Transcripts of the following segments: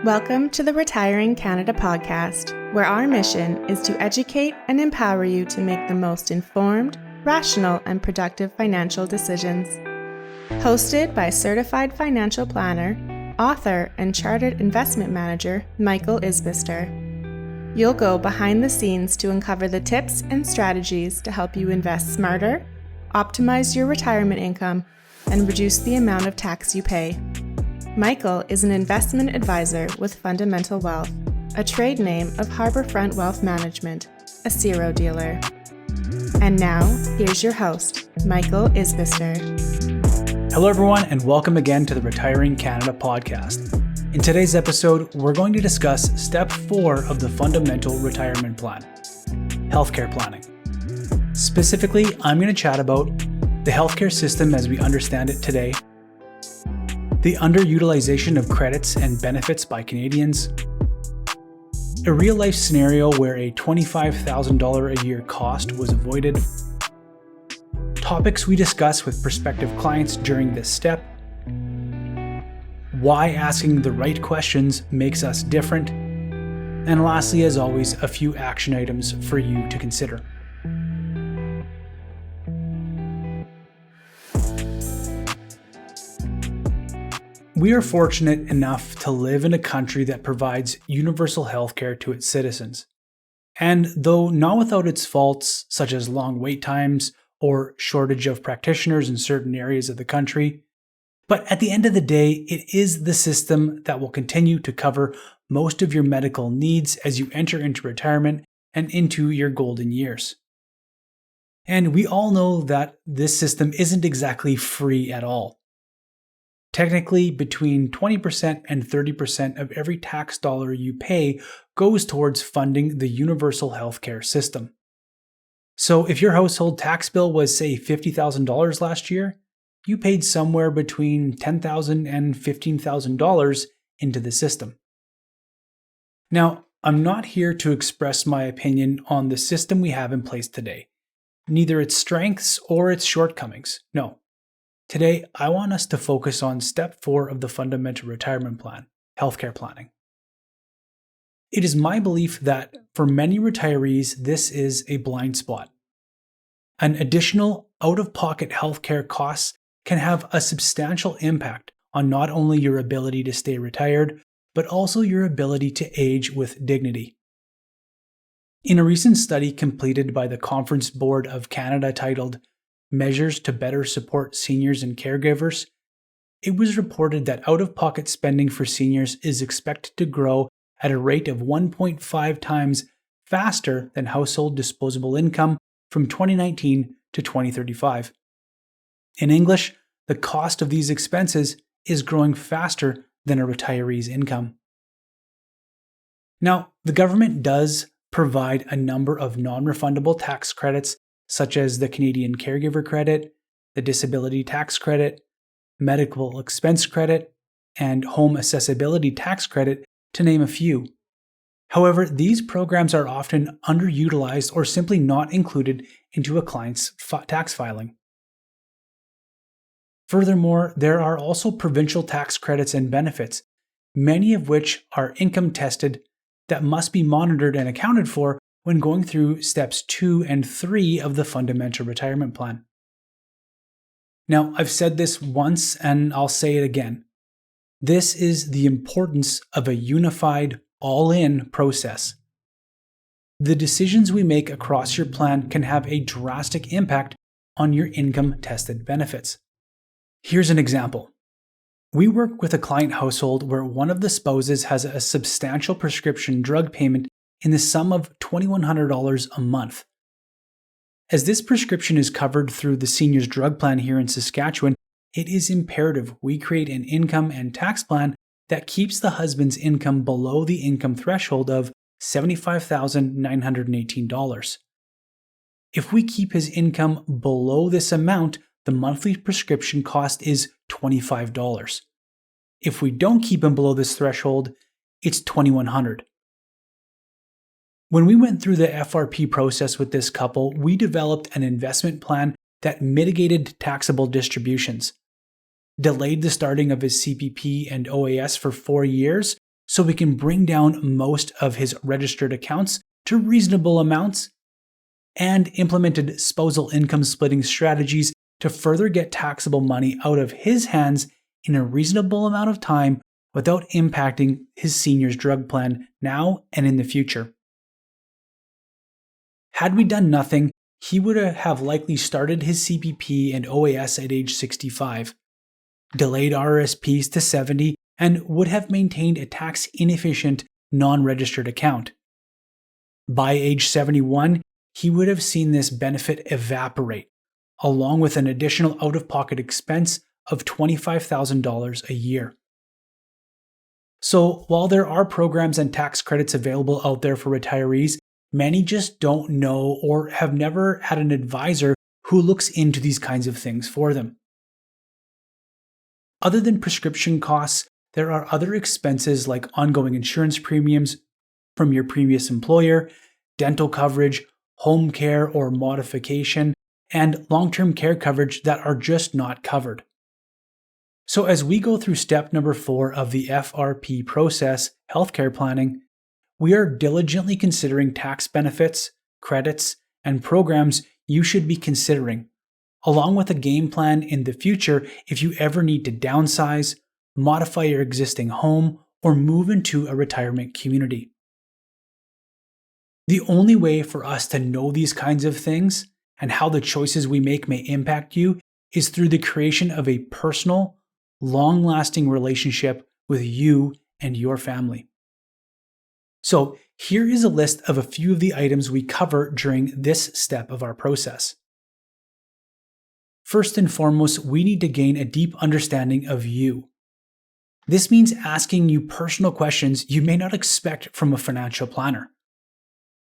Welcome to the Retiring Canada podcast, where our mission is to educate and empower you to make the most informed, rational, and productive financial decisions. Hosted by certified financial planner, author, and chartered investment manager Michael Isbister. You'll go behind the scenes to uncover the tips and strategies to help you invest smarter, optimize your retirement income, and reduce the amount of tax you pay. Michael is an investment advisor with Fundamental Wealth, a trade name of Harbourfront Wealth Management, a CERO dealer. And now, here's your host, Michael Isbister. Hello everyone, and welcome again to the Retiring Canada podcast. In today's episode, we're going to discuss Step 4 of the Fundamental Retirement Plan, healthcare planning. Specifically, I'm going to chat about the healthcare system as we understand it today, the underutilization of credits and benefits by Canadians, a real-life scenario where a $25,000 a year cost was avoided, topics we discuss with prospective clients during this step, why asking the right questions makes us different, and lastly, as always, a few action items for you to consider. We are fortunate enough to live in a country that provides universal healthcare to its citizens. And though not without its faults, such as long wait times or shortage of practitioners in certain areas of the country, but at the end of the day, it is the system that will continue to cover most of your medical needs as you enter into retirement and into your golden years. And we all know that this system isn't exactly free at all. Technically, between 20% and 30% of every tax dollar you pay goes towards funding the universal healthcare system. So if your household tax bill was, say, $50,000 last year, you paid somewhere between $10,000 and $15,000 into the system. Now, I'm not here to express my opinion on the system we have in place today, neither its strengths or its shortcomings. No. Today, I want us to focus on Step 4 of the Fundamental Retirement Plan, healthcare planning. It is my belief that for many retirees, this is a blind spot. An additional out-of-pocket healthcare costs can have a substantial impact on not only your ability to stay retired, but also your ability to age with dignity. In a recent study completed by the Conference Board of Canada titled Measures to Better Support Seniors and Caregivers, it was reported that out-of-pocket spending for seniors is expected to grow at a rate of 1.5 times faster than household disposable income from 2019 to 2035. In English, the cost of these expenses is growing faster than a retiree's income. Now, the government does provide a number of non-refundable tax credits such as the Canadian Caregiver Credit, the Disability Tax Credit, Medical Expense Credit, and Home Accessibility Tax Credit, to name a few. However, these programs are often underutilized or simply not included into a client's tax filing. Furthermore, there are also provincial tax credits and benefits, many of which are income tested, that must be monitored and accounted for when going through Steps 2 and 3 of the Fundamental Retirement Plan. Now, I've said this once and I'll say it again. This is the importance of a unified, all-in process. The decisions we make across your plan can have a drastic impact on your income-tested benefits. Here's an example. We work with a client household where one of the spouses has a substantial prescription drug payment in the sum of $2,100 a month. As this prescription is covered through the Seniors Drug Plan here in Saskatchewan, it is imperative we create an income and tax plan that keeps the husband's income below the income threshold of $75,918. If we keep his income below this amount, the monthly prescription cost is $25. If we don't keep him below this threshold, it's $2,100. When we went through the FRP process with this couple, we developed an investment plan that mitigated taxable distributions, delayed the starting of his CPP and OAS for 4 years so we can bring down most of his registered accounts to reasonable amounts, and implemented spousal income splitting strategies to further get taxable money out of his hands in a reasonable amount of time without impacting his senior's drug plan now and in the future. Had we done nothing, he would have likely started his CPP and OAS at age 65, delayed RRSPs to 70, and would have maintained a tax-inefficient, non-registered account. By age 71, he would have seen this benefit evaporate, along with an additional out-of-pocket expense of $25,000 a year. So while there are programs and tax credits available out there for retirees, many just don't know or have never had an advisor who looks into these kinds of things for them. Other than prescription costs, there are other expenses like ongoing insurance premiums from your previous employer, dental coverage, home care or modification, and long-term care coverage that are just not covered. So as we go through step number 4 of the FRP process, healthcare planning, we are diligently considering tax benefits, credits, and programs you should be considering, along with a game plan in the future if you ever need to downsize, modify your existing home, or move into a retirement community. The only way for us to know these kinds of things and how the choices we make may impact you is through the creation of a personal, long-lasting relationship with you and your family. So here is a list of a few of the items we cover during this step of our process. First and foremost, we need to gain a deep understanding of you. This means asking you personal questions you may not expect from a financial planner.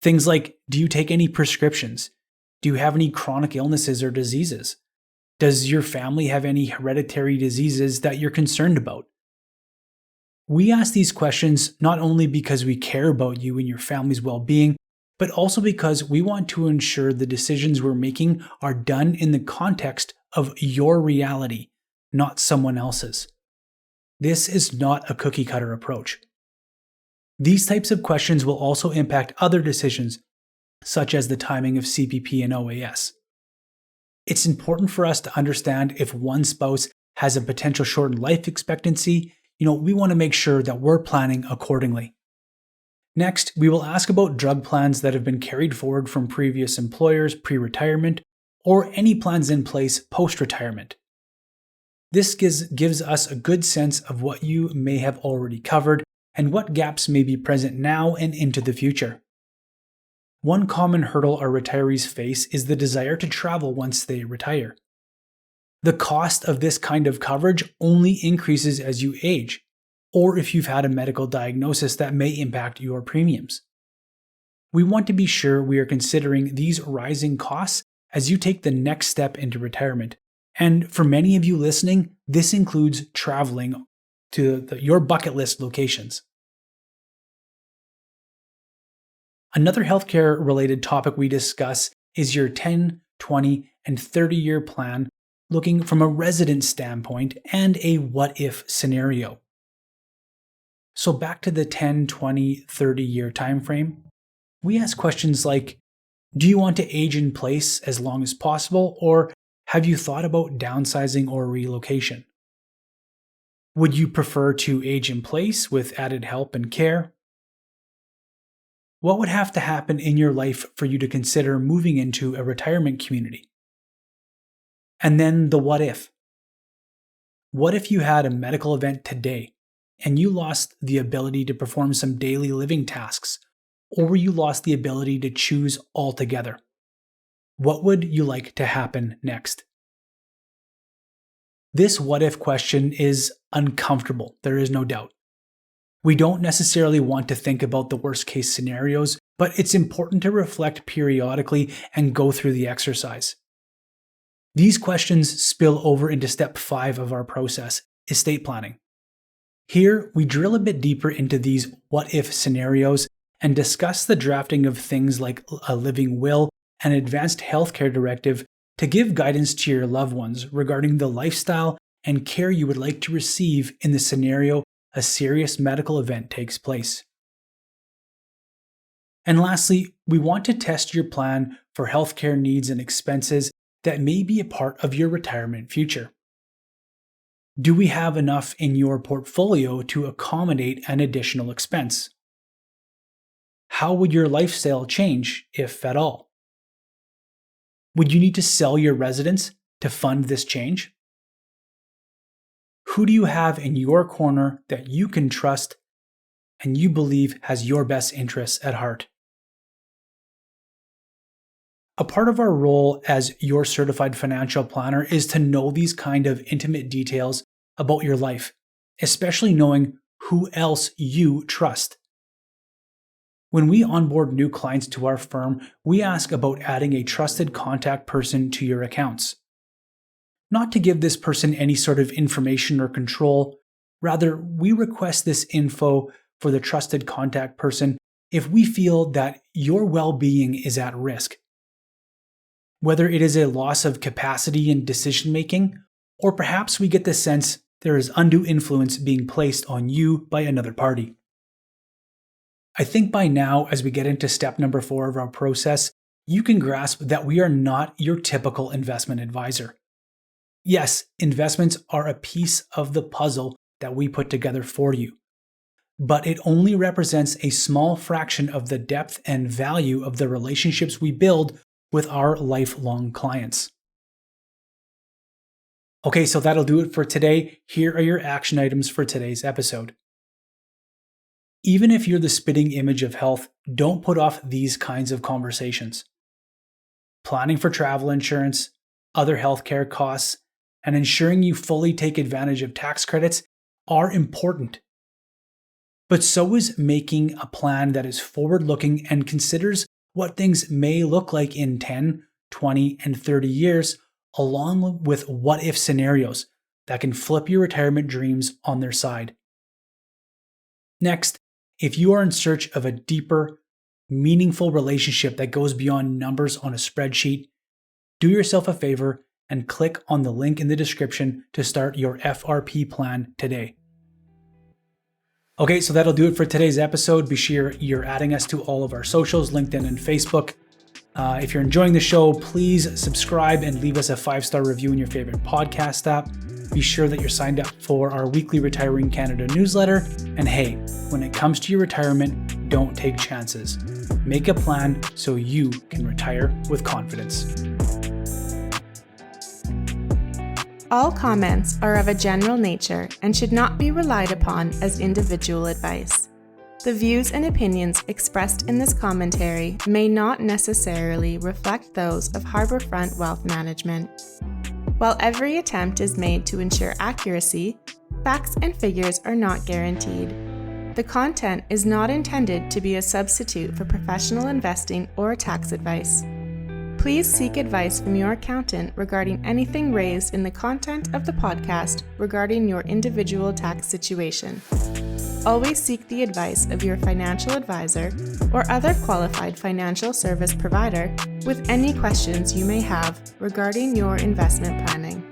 Things like, do you take any prescriptions? Do you have any chronic illnesses or diseases? Does your family have any hereditary diseases that you're concerned about? We ask these questions not only because we care about you and your family's well-being, but also because we want to ensure the decisions we're making are done in the context of your reality, not someone else's. This is not a cookie-cutter approach. These types of questions will also impact other decisions, such as the timing of CPP and OAS. It's important for us to understand if one spouse has a potential shortened life expectancy. We want to make sure that we're planning accordingly. Next, we will ask about drug plans that have been carried forward from previous employers pre-retirement or any plans in place post-retirement. This gives us a good sense of what you may have already covered and what gaps may be present now and into the future. One common hurdle our retirees face is the desire to travel once they retire. The cost of this kind of coverage only increases as you age, or if you've had a medical diagnosis that may impact your premiums. We want to be sure we are considering these rising costs as you take the next step into retirement. And for many of you listening, this includes traveling to your bucket list locations. Another healthcare related topic we discuss is your 10, 20, and 30-year plan, looking from a resident standpoint and a what-if scenario. So back to the 10, 20, 30-year time frame, we ask questions like, do you want to age in place as long as possible, or have you thought about downsizing or relocation? Would you prefer to age in place with added help and care? What would have to happen in your life for you to consider moving into a retirement community? And then the what if. What if you had a medical event today and you lost the ability to perform some daily living tasks, or you lost the ability to choose altogether? What would you like to happen next? This what if question is uncomfortable, there is no doubt. We don't necessarily want to think about the worst case scenarios, but it's important to reflect periodically and go through the exercise. These questions spill over into step 5 of our process, estate planning. Here, we drill a bit deeper into these what-if scenarios and discuss the drafting of things like a living will and advanced healthcare directive to give guidance to your loved ones regarding the lifestyle and care you would like to receive in the scenario a serious medical event takes place. And lastly, we want to test your plan for healthcare needs and expenses that may be a part of your retirement future. Do we have enough in your portfolio to accommodate an additional expense? How would your lifestyle change, if at all? Would you need to sell your residence to fund this change? Who do you have in your corner that you can trust and you believe has your best interests at heart? A part of our role as your certified financial planner is to know these kind of intimate details about your life, especially knowing who else you trust. When we onboard new clients to our firm, we ask about adding a trusted contact person to your accounts. Not to give this person any sort of information or control, rather, we request this info for the trusted contact person if we feel that your well-being is at risk. Whether it is a loss of capacity in decision making, or perhaps we get the sense there is undue influence being placed on you by another party. I think by now, as we get into step number 4 of our process, you can grasp that we are not your typical investment advisor. Yes, investments are a piece of the puzzle that we put together for you, but it only represents a small fraction of the depth and value of the relationships we build with our lifelong clients. Okay, so that'll do it for today. Here are your action items for today's episode. Even if you're the spitting image of health, don't put off these kinds of conversations. Planning for travel insurance, other healthcare costs, and ensuring you fully take advantage of tax credits are important. But so is making a plan that is forward-looking and considers what things may look like in 10, 20, and 30 years, along with what-if scenarios that can flip your retirement dreams on their side. Next, if you are in search of a deeper, meaningful relationship that goes beyond numbers on a spreadsheet, do yourself a favor and click on the link in the description to start your FRP plan today. Okay, so that'll do it for today's episode. Be sure you're adding us to all of our socials, LinkedIn and Facebook. If you're enjoying the show, please subscribe and leave us a 5-star review in your favorite podcast app. Be sure that you're signed up for our weekly Retiring Canada newsletter. And hey, when it comes to your retirement, don't take chances. Make a plan so you can retire with confidence. All comments are of a general nature and should not be relied upon as individual advice. The views and opinions expressed in this commentary may not necessarily reflect those of Harbourfront Wealth Management. While every attempt is made to ensure accuracy, facts and figures are not guaranteed. The content is not intended to be a substitute for professional investing or tax advice. Please seek advice from your accountant regarding anything raised in the content of the podcast regarding your individual tax situation. Always seek the advice of your financial advisor or other qualified financial service provider with any questions you may have regarding your investment planning.